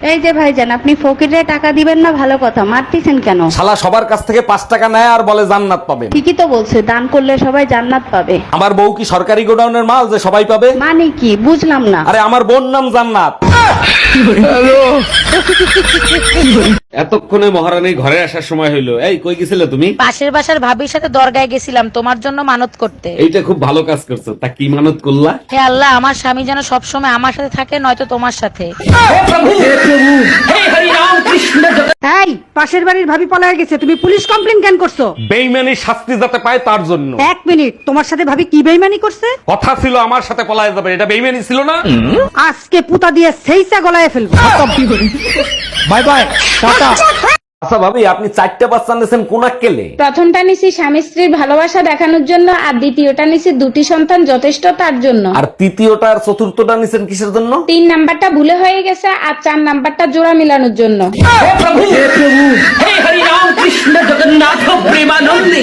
এই যে ভাইজান, আপনি ফকিরে টাকা দিবেন না ভালো কথা, মারতেছেন কেন? শালা সবার কাছ থেকে 5 টাকা নেয় আর বলে জান্নাত পাবেন। ঠিকই তো বলছে, দান করলে সবাই জান্নাত পাবে। আমার বউ কি সরকারি গোডাউনের মাল যে সবাই পাবে? মানে কি বুঝলাম না। আরে আমার বোন নাম জান্নাত। এতক্ষণে মহারানী ঘরে আসার সময় হইলো। এই কই গেছিলে তুমি? পাশের বাসার ভাবির সাথে দরগায় গেছিলাম তোমার জন্য মানত করতে। এইটা খুব ভালো কাজ করছো। তা কি মানত করলা? হে আল্লাহ, আমার স্বামী যেন সবসময় আমার সাথে থাকে, নয়তো তোমার সাথে। এই পাশের বাড়ির ভাবি পলায় গেছে, তুমি পুলিশ কমপ্লেন কেন করছো? বেইমানি শাস্তি যাতে পায় তার জন্য। 1 মিনিট, তোমার সাথে ভাবি কি বেইমানি করছে? কথা ছিল আমার সাথে পলায় যাবে, এটা বেইমানি ছিল না? আজকে পুতা দিয়ে সেইসা গলায় ফেলবো। Bye bye, tata. আচ্ছা ভাবি, আপনি 4টা বাচ্চা নিয়েছেন কোন আক্কেলে? প্রথমটা নিছি স্বামী স্ত্রীর ভালোবাসা দেখানোর জন্য, আর দ্বিতীয়টা নিছি 2টি সন্তান যথেষ্ট তার জন্য। আর তৃতীয়টা আর চতুর্থটা নিছেন কিসের জন্য? 3 নাম্বারটা ভুলে হয়ে গেছে, আর 4 নাম্বারটা জোড়া মিলানোর জন্য। हे हरि राम कृष्ण जगन्नाथ प्रेमानंदी